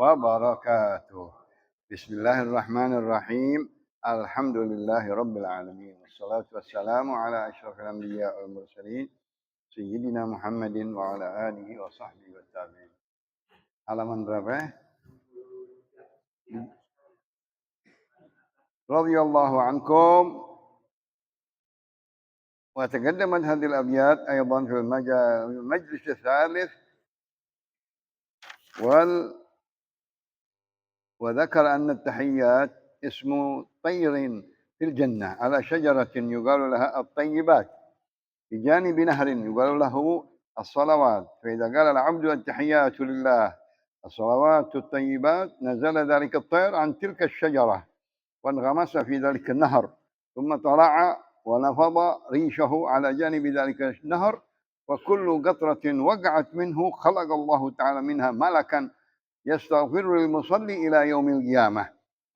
wabarakatuh. Bismillahirrahmanirrahim. Alhamdulillahirabbil alamin. Wassalatu wassalamu ala asyrafil anbiya wal mursalin sayyidina Muhammadin wa ala alihi wa sahbihi wa tabi'in. Halaman berapa? Radhiyallahu ankum. وتقدمت هذه الأبيات أيضا في المجلس الثالث وذكر أن التحيات اسم طير في الجنة على شجرة يقال لها الطيبات بجانب نهر يقال له الصلوات، فإذا قال العبد التحيات لله الصلوات الطيبات نزل ذلك الطير عن تلك الشجرة وانغمس في ذلك النهر ثم طلع ونفض ريشه على جانب ذلك النهر، وكل قطرة وقعت منه خلق الله تعالى منها ملكا يستغفر للمصلي إلى يوم القيامة.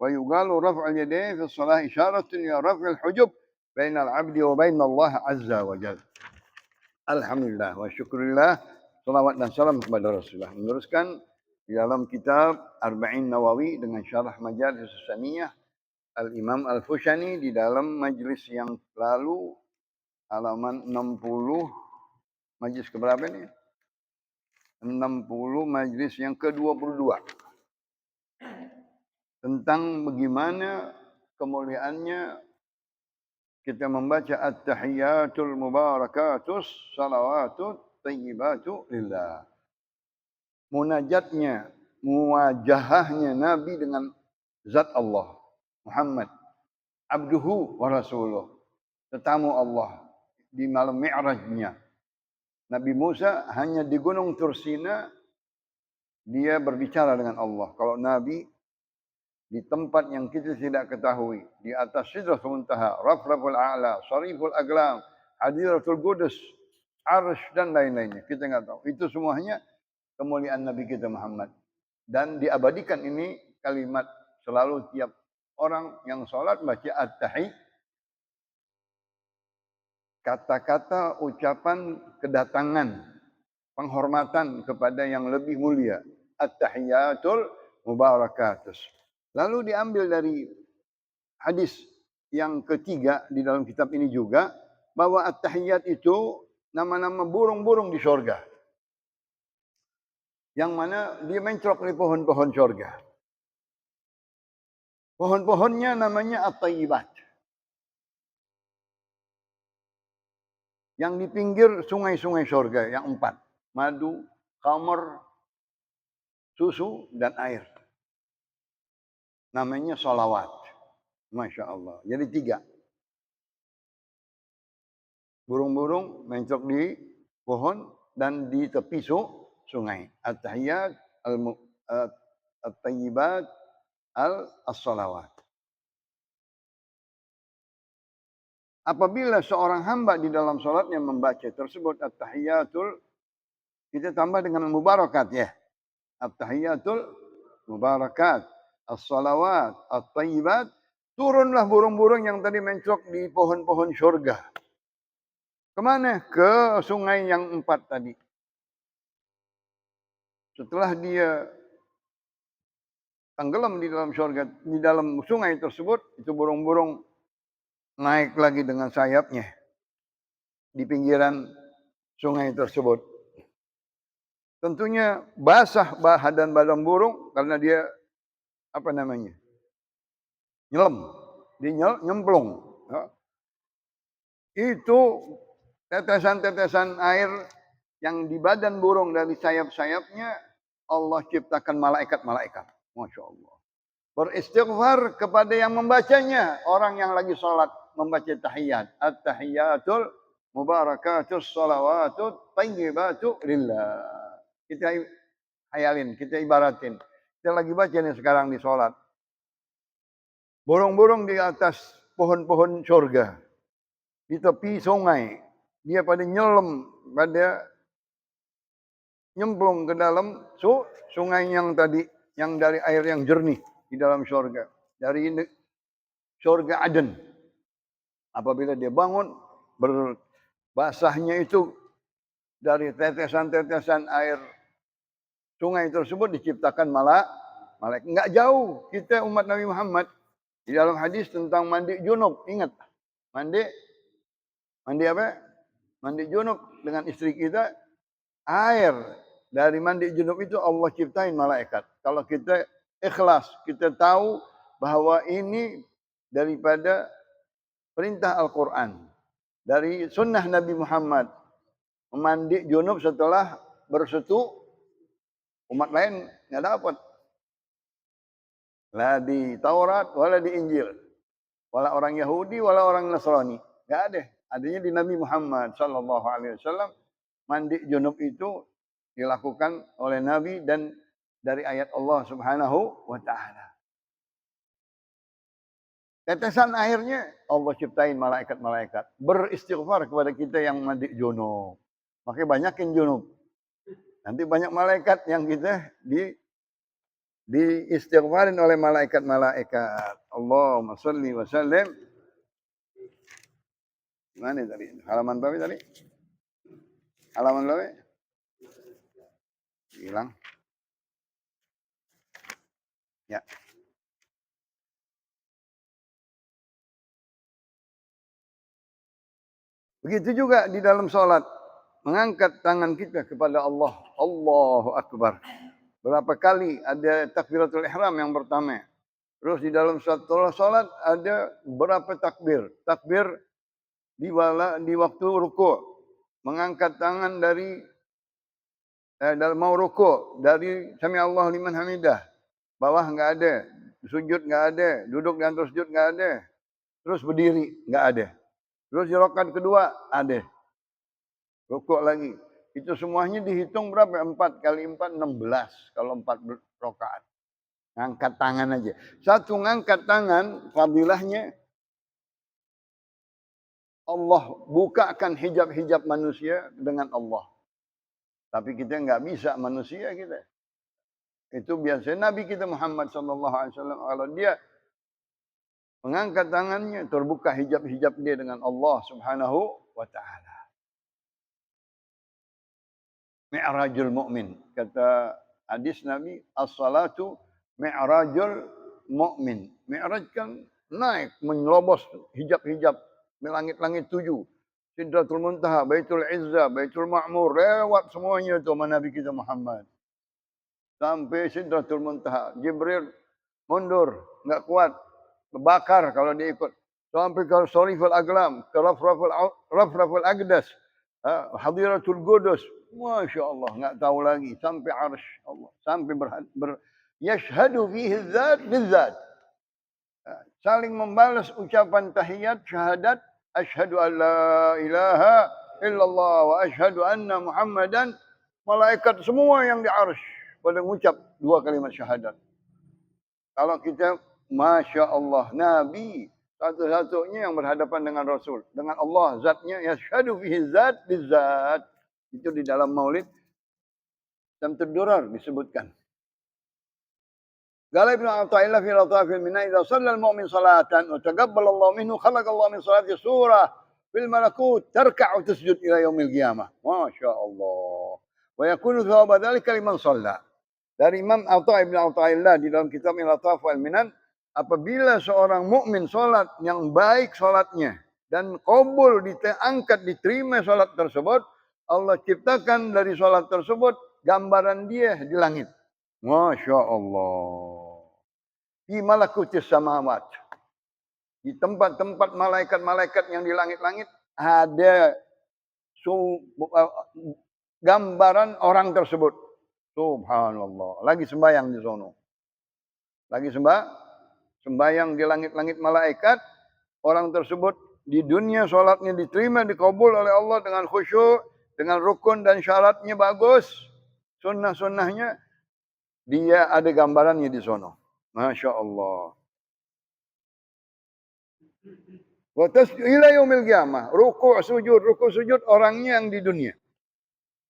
ويقال رفع اليدين في الصلاة إشارة إلى رفع الحجب بين العبد وبين الله عز وجل. Alhamdulillah wa syukurillah, salawat dan salam kepada Rasulullah. Meneruskan di dalam kitab Arba'in Nawawi dengan syarah Majalis Saniyah Al-Imam Al-Fushani di dalam majlis yang lalu, halaman 60, majlis keberapa ini? 60, majlis yang ke-22. Tentang bagaimana kemuliaannya kita membaca at-tahiyatul mubarakatus salawatut tayyibatu lillah. Munajatnya, muwajahahnya Nabi dengan zat Allah. Muhammad, abduhu wa rasuluh, tetamu Allah di malam Mi'rajnya. Nabi Musa hanya di Gunung Tursina dia berbicara dengan Allah. Kalau Nabi di tempat yang kita tidak ketahui, di atas Sidratul Muntaha, Rafraful A'la, Sariful Aglam, Hadiratul Qudus, Arsh dan lain-lainnya, kita enggak tahu. Itu semuanya kemuliaan Nabi kita Muhammad. Dan diabadikan ini kalimat selalu tiap orang yang sholat baca at-tahiyat, kata-kata ucapan kedatangan, penghormatan kepada yang lebih mulia. At-tahiyatul mubarakatus. Lalu diambil dari hadis yang ketiga di dalam kitab ini juga, bahwa at-tahiyat itu nama-nama burung-burung di surga. Yang mana dia mencrok di pohon-pohon surga. Pohon-pohonnya namanya at-tayyibat. Yang di pinggir sungai-sungai surga yang 4. Madu, khamr, susu, dan air. Namanya sholawat. Masya Allah. Jadi 3. Burung-burung mencrok di pohon dan di tepi sungai. At-tahiyat, at-tayyibat, as-salawat. Apabila seorang hamba di dalam salatnya membaca tersebut at-tahiyatul, kita tambah dengan mubarakat ya. At-tahiyatul mubarakat, as-salawat, at-tayyibat, turunlah burung-burung yang tadi mencrok di pohon-pohon surga. Kemana? Ke sungai yang 4 tadi. Setelah dia tenggelam di dalam surga, di dalam sungai tersebut, itu burung-burung naik lagi dengan sayapnya di pinggiran sungai tersebut. Tentunya basah badan burung karena dia nyelam, dia nyemplung. Itu tetesan-tetesan air yang di badan burung dari sayap-sayapnya Allah ciptakan malaikat-malaikat. Masya Allah. Beristighfar kepada yang membacanya. Orang yang lagi sholat membaca tahiyat. At-tahiyatul mubarakatus salawatut tayyibatu lillah. Kita hayalin, kita ibaratin. Kita lagi baca nih sekarang di sholat. Burung-burung di atas pohon-pohon surga. Di tepi sungai. Dia pada nyelam, pada nyemplung ke dalam sungai yang tadi, yang dari air yang jernih di dalam surga. Dari surga Aden. Apabila dia bangun, berbasahnya itu dari tetesan-tetesan air sungai tersebut diciptakan Malaikat enggak jauh kita umat Nabi Muhammad di dalam hadis tentang mandi junub, ingat. Mandi apa? Mandi junub dengan istri kita, air dari mandi junub itu Allah ciptain malaikat. Kalau kita ikhlas, kita tahu bahwa ini daripada perintah Al-Quran, dari sunnah Nabi Muhammad, mandi junub setelah bersetu, umat lain nggak dapat. La di Taurat, wala di Injil. Wala orang Yahudi, wala orang Nasrani. Nggak ada. Adanya di Nabi Muhammad SAW. Mandi junub itu dilakukan oleh Nabi dan dari ayat Allah Subhanahu wa Ta'ala. Tetesan airnya Allah ciptain malaikat-malaikat beristighfar kepada kita yang mandi junub. Makanya banyakin junub. Nanti banyak malaikat yang kita diistighfarin oleh malaikat-malaikat. Allahumma shalli wa sallim. Mana tadi? Halaman berapa tadi? Halaman berapa? Hilang. Ya. Begitu juga di dalam sholat. Mengangkat tangan kita kepada Allah. Allahu Akbar. Berapa kali ada takbiratul ihram yang pertama. Terus di dalam sholat ada berapa takbir. Takbir di waktu ruku'. Mengangkat tangan dari dalam mau ruku'. Dari sami Allah liman hamidah. Bawah enggak ada. Sujud enggak ada. Duduk di antara sujud enggak ada. Terus berdiri enggak ada. Terus di rakaat kedua ada. Rukuk lagi. Itu semuanya dihitung berapa? 4 kali 4, 16. Kalau 4 rakaat. Ngangkat tangan aja. Satu ngangkat tangan, fadilahnya Allah bukakan hijab-hijab manusia dengan Allah. Tapi kita enggak bisa manusia kita. Itu biasanya Nabi kita Muhammad SAW. Kalau dia mengangkat tangannya, terbuka hijab-hijab dia dengan Allah Subhanahu wa Ta'ala. Mi'rajul mu'min. Kata hadis Nabi, as-salatu mi'rajul mu'min. Mi'raj kan naik, menyelobos hijab-hijab di langit-langit 7. Sidratul Muntaha, Baitul Izzah, Baitul Ma'mur. Lewat semuanya itu sama Nabi kita Muhammad. Sampai Sidratul Muntaha. Jibril mundur, enggak kuat. Bakar kalau dia ikut. Sampai ke Sariful Aglam, ke Rafraful Aqdas, Hadiratul Qudus. Masya Allah, enggak tahu lagi. Sampai arsh Allah. Sampai yashhadu fihi dzat bidzat. Saling membalas ucapan tahiyat, syahadat. Asyhadu an la ilaha illallah wa asyhadu anna Muhammadan. Malaikat semua yang di arsh pada mengucap 2 kalimat syahadat. Kalau kita Masya Allah, Nabi satu-satunya yang berhadapan dengan Rasul. Dengan Allah, zatnya. Yashhadu fihi zat bizzat. Itu di dalam maulid. Syamsul Durar disebutkan. Qala Ibnu Athaillah fi Latafil Minna, idza shalla al-mu'min salatan wa taqabbala Allah minhu, khalaqa Allah min salati surah fil malakut tarka'u tasjud ila yaumil qiyamah. Masya Allah. Wa yakunu thawaba dzalika liman shalla. Dari Imam Ibnu Athaillah di dalam kitab Latafil Minan, apabila seorang mukmin salat yang baik salatnya dan qabul diangkat diterima salat tersebut, Allah ciptakan dari salat tersebut gambaran dia di langit. Masya Allah. Di malakutis samawat. Di tempat-tempat malaikat-malaikat yang di langit-langit ada gambaran orang tersebut. Subhanallah. Lagi sembahyang di sono. Lagi sembahyang di langit-langit malaikat. Orang tersebut di dunia sholatnya diterima, dikabul oleh Allah dengan khusyuk, dengan rukun dan syaratnya bagus. Sunnah-sunnahnya. Dia ada gambarannya di sono. Masya Allah. Wa tasjud ila yaumil qiyamah. Ruku' sujud orangnya yang di dunia.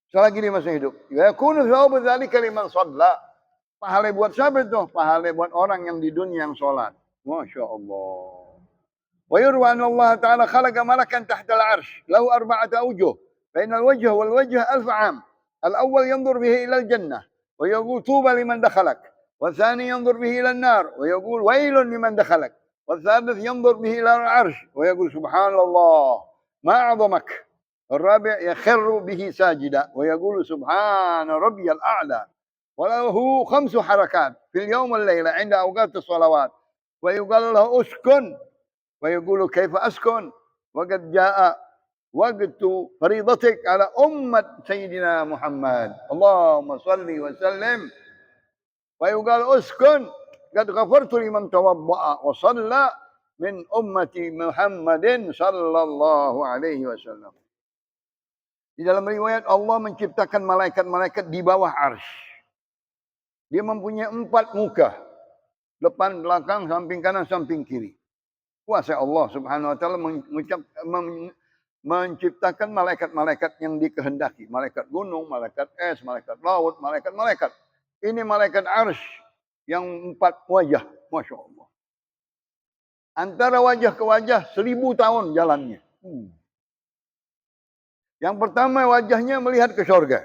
Selagi dia masih hidup. Ya kunu thawabu dzalika liman shalla. Pahala buat siapa itu? Pahala buat orang yang di dunia yang sholat. Masya Allah. Wa yurwa anna Allah Ta'ala khalaqa malakan tahta al-arsh. Lahu 4 awjuh. Bainal wajh wal wajh 1000 'am. Al-awwal yanzur bihi ila al-jannah. Wa yaqul tuba liman dakhalak. والثاني ينظر به إلى النار ويقول ويل لمن دخلك. والثالث ينظر به إلى العرش ويقول سبحان الله ما أعظمك. الرابع يخر به ساجدا ويقول سبحان ربي الأعلى. وله 5 حركات في اليوم والليلة عند أوقات الصلوات. ويقال له اسكن ويقول كيف أسكن وقد جاء وقت فريضتك على أمة سيدنا محمد اللهم صل وسلم. ويقال اسكن قد غفرت لمن توضأ وصلى من أمة محمد صلى الله عليه wasallam. Di dalam riwayat Allah menciptakan malaikat-malaikat di bawah arsy. Dia mempunyai 4 muka. Depan, belakang, samping kanan, samping kiri. Kuasa Allah subhanahu wa ta'ala menciptakan malaikat-malaikat yang dikehendaki. Malaikat gunung, malaikat es, malaikat laut, malaikat-malaikat. Ini malaikat arsy yang 4 wajah. Masya Allah. Antara wajah ke wajah 1000 tahun jalannya. Yang pertama wajahnya melihat ke surga.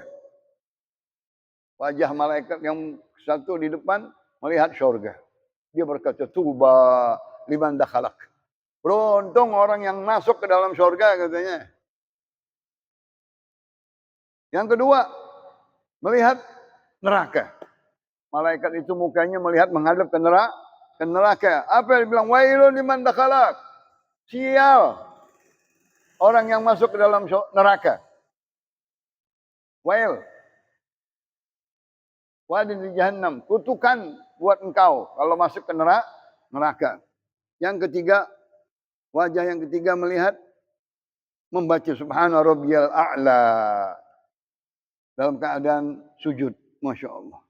Wajah malaikat yang satu di depan melihat surga. Dia berkata, tuba liman dakhalak. Beruntung orang yang masuk ke dalam surga katanya. Yang kedua, melihat neraka. Malaikat itu mukanya melihat menghadap ke neraka. Apa yang bilang? Wailun liman dakhalak. Sial orang yang masuk ke dalam neraka. Wail. Wadin di jahannam. Kutukan buat engkau kalau masuk ke neraka. Yang ketiga, wajah yang ketiga melihat membaca subhana rabbiyal a'la dalam keadaan sujud. Masya Allah.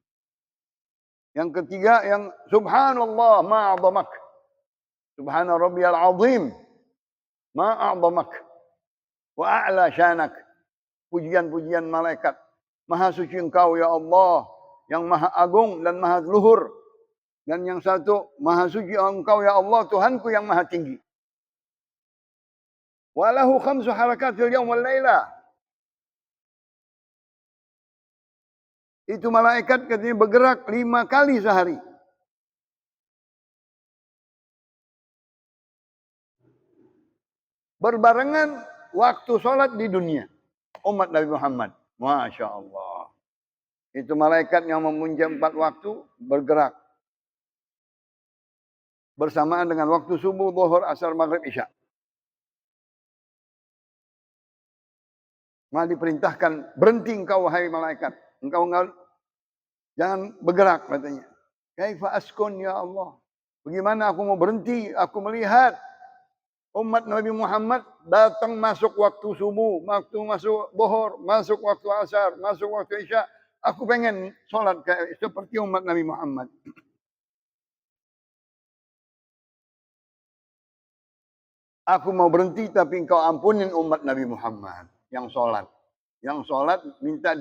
Yang ketiga yang subhanallah ma'adhamak. Subhana rabbiyal azim ma'adhamak. Wa a'la syanak. Pujian-pujian malaikat. Maha suci engkau ya Allah. Yang maha agung dan maha luhur. Dan yang satu, maha suci engkau ya Allah. Tuhanku yang maha tinggi. Walahu 5 harakat fil yawm wal layla. Itu malaikat katanya bergerak 5 kali sehari. Berbarengan waktu sholat di dunia. Umat Nabi Muhammad. Masya Allah. Itu malaikat yang memunjam 4 waktu bergerak. Bersamaan dengan waktu subuh, zuhur, asar, maghrib, isya. Maka diperintahkan, berhenti engkau wahai malaikat. Engkau jangan bergerak katanya. Kaifa askun ya Allah. Bagaimana aku mau berhenti? Aku melihat umat Nabi Muhammad datang masuk waktu subuh, waktu masuk zuhur, masuk waktu asar, masuk waktu isya. Aku pengen sholat seperti umat Nabi Muhammad. Aku mau berhenti tapi engkau ampunin umat Nabi Muhammad yang sholat. Yang sholat minta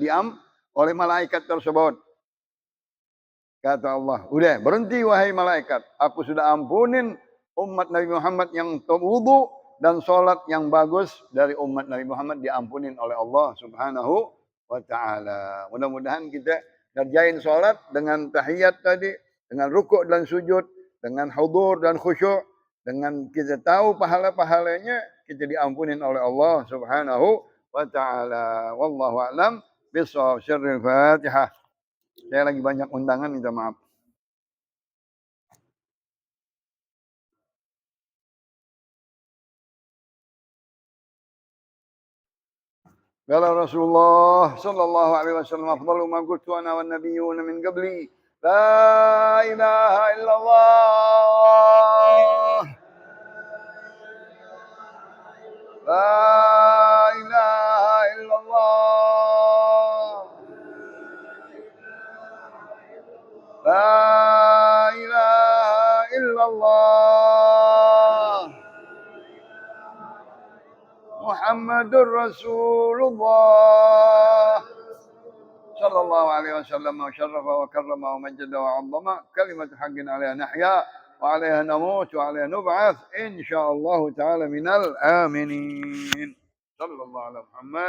oleh malaikat tersebut. Kata Allah, udah berhenti wahai malaikat. Aku sudah ampunin umat Nabi Muhammad yang wudu dan sholat yang bagus dari umat Nabi Muhammad diampunin oleh Allah subhanahu wa ta'ala. Mudah-mudahan kita ngerjain sholat dengan tahiyat tadi, dengan rukuk dan sujud, dengan hudur dan khusyuk, dengan kita tahu pahala-pahalanya, kita diampunin oleh Allah subhanahu wa ta'ala. Wallahu a'lam bishawab. Syarril Fatihah. Saya lagi banyak undangan, minta maaf. Qala Rasulullah sallallahu alaihi wasallam afdalu ma qultu ana wan nabiyyun min qabli la ilaha illallah la ilaha illallah la ilaha illallah Muhammadur Rasulullah sallallahu alaihi wasallam wa syarrafa wa karrama wa majjada wa 'azzama kalimatu haqqin 'alaiha nahya wa 'alaiha namut wa 'alaiha nub'ats insyaallah ta'ala minal aminin sallallahu alaihi Muhammad